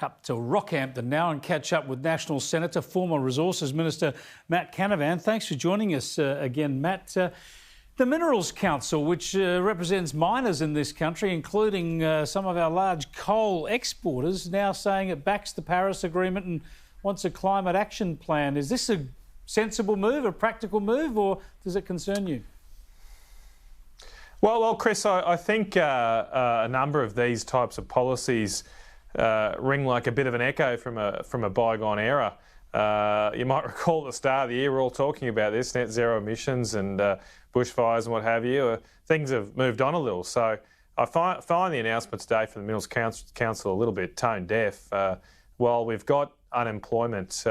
Up to Rockhampton now and catch up with National Senator, former Resources Minister Matt Canavan. Thanks for joining us again, Matt. The Minerals Council, which represents miners in this country, including some of our large coal exporters, now saying it backs the Paris Agreement and wants a climate action plan. Is this a sensible move, a practical move, or does it concern you? Well, Chris, I think a number of these types of policies ring like a bit of an echo from a bygone era. You might recall at the start of the year we're all talking about this, net zero emissions and bushfires and what have you. Things have moved on a little. So I find the announcement today from the Minerals Council a little bit tone deaf. While we've got unemployment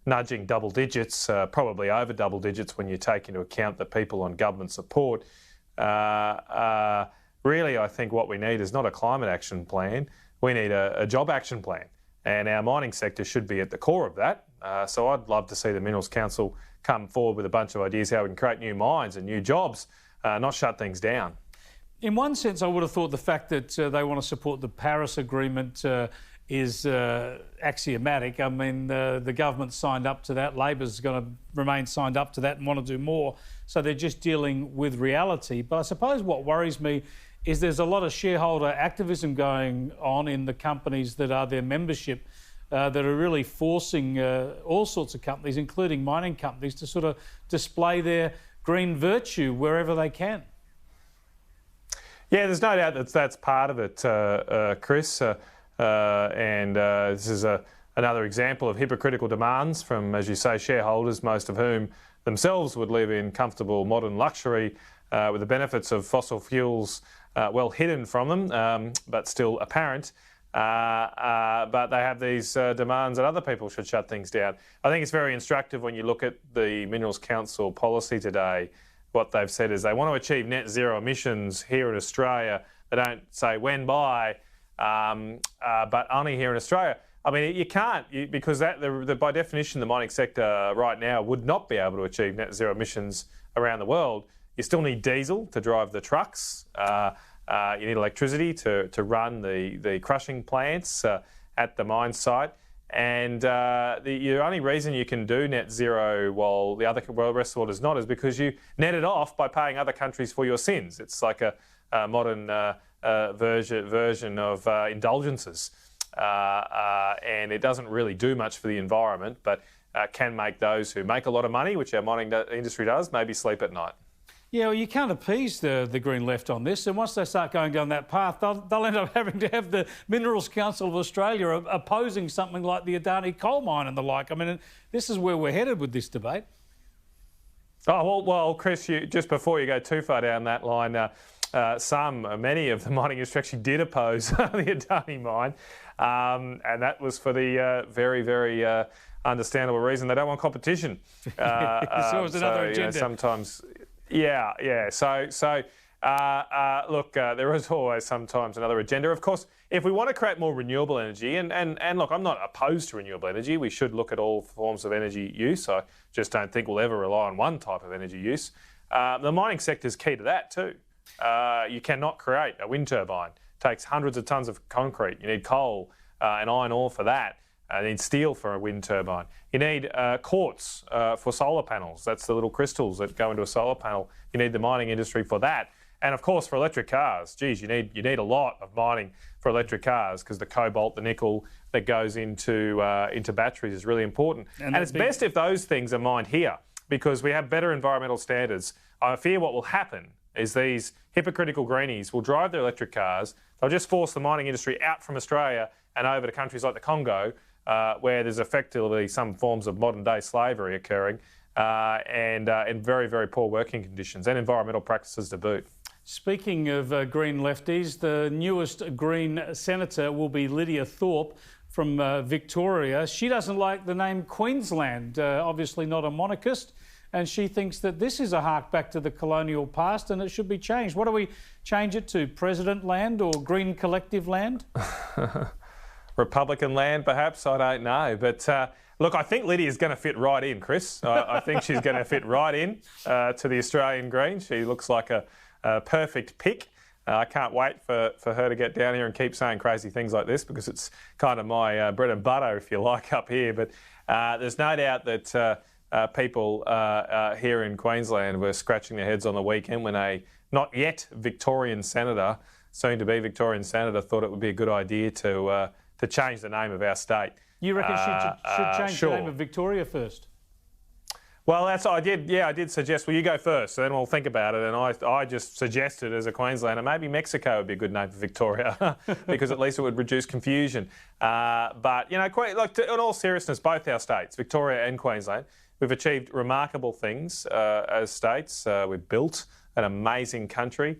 nudging double digits, probably over double digits when you take into account the people on government support, really I think what we need is not a climate action plan. We need a job action plan, and our mining sector should be at the core of that. So I'd love to see the Minerals Council come forward with a bunch of ideas how we can create new mines and new jobs, not shut things down. In one sense, I would have thought the fact that they want to support the Paris Agreement is axiomatic. I mean, the government signed up to that. Labor's going to remain signed up to that and want to do more. So they're just dealing with reality. But I suppose what worries me is there's a lot of shareholder activism going on in the companies that are their membership that are really forcing all sorts of companies, including mining companies, to sort of display their green virtue wherever they can. Yeah, there's no doubt that's part of it, Chris. This is another example of hypocritical demands from, as you say, shareholders, most of whom themselves would live in comfortable modern luxury with the benefits of fossil fuels well hidden from them, but still apparent. But they have these demands that other people should shut things down. I think it's very instructive when you look at the Minerals Council policy today. What they've said is they want to achieve net zero emissions here in Australia. They don't say when by, but only here in Australia. I mean, you can't, because by definition, the mining sector right now would not be able to achieve net zero emissions around the world. You still need diesel to drive the trucks. You need electricity to run the crushing plants at the mine site. And the only reason you can do net zero while the rest of the world is not is because you net it off by paying other countries for your sins. It's like a modern version of indulgences. And it doesn't really do much for the environment, but can make those who make a lot of money, which our mining industry does, maybe sleep at night. Yeah, well, you can't appease the Green Left on this, and once they start going down that path, they'll end up having to have the Minerals Council of Australia opposing something like the Adani coal mine and the like. I mean, this is where we're headed with this debate. Oh, well, Chris, just before you go too far down that line, many of the mining industry actually did oppose the Adani mine, and that was for the very, very understandable reason they don't want competition. So it's another agenda. Sometimes. Yeah. So look, there is always sometimes another agenda. Of course, if we want to create more renewable energy, and look, I'm not opposed to renewable energy. We should look at all forms of energy use. I just don't think we'll ever rely on one type of energy use. The mining sector is key to that too. You cannot create a wind turbine. It takes hundreds of tons of concrete. You need coal and iron ore for that. You need steel for a wind turbine. You need quartz for solar panels. That's the little crystals that go into a solar panel. You need the mining industry for that. And of course, for electric cars, geez, you need a lot of mining for electric cars because the cobalt, the nickel that goes into batteries is really important. And it's best if those things are mined here because we have better environmental standards. I fear what will happen is these hypocritical greenies will drive their electric cars. They'll just force the mining industry out from Australia and over to countries like the Congo, where there's effectively some forms of modern-day slavery occurring and very, very poor working conditions and environmental practices to boot. Speaking of Green lefties, the newest Green senator will be Lydia Thorpe from Victoria. She doesn't like the name Queensland, obviously not a monarchist, and she thinks that this is a hark back to the colonial past and it should be changed. What do we change it to, President Land or Green Collective Land? Republican land, perhaps, I don't know. But look, I think Lydia's going to fit right in, Chris. I think she's going to fit right in to the Australian Green. She looks like a perfect pick. I can't wait for her to get down here and keep saying crazy things like this, because it's kind of my bread and butter, if you like, up here. But there's no doubt that people here in Queensland were scratching their heads on the weekend when a not yet Victorian senator, soon to be Victorian senator, thought it would be a good idea to change the name of our state. You reckon she should change the name of Victoria first? Well, I did suggest, well, you go first, so then we'll think about it. And I just suggested as a Queenslander, maybe Mexico would be a good name for Victoria, because at least it would reduce confusion. But, you know, in all seriousness, both our states, Victoria and Queensland, we've achieved remarkable things as states. We've built an amazing country,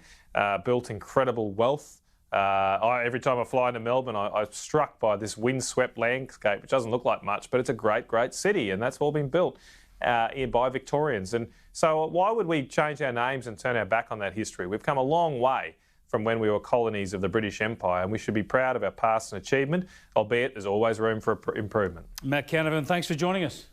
built incredible wealth. Every time I fly into Melbourne, I'm struck by this windswept landscape, which doesn't look like much, but it's a great, great city, and that's all been built by Victorians. And so why would we change our names and turn our back on that history? We've come a long way from when we were colonies of the British Empire, and we should be proud of our past and achievement, albeit there's always room for improvement. Matt Canavan, thanks for joining us.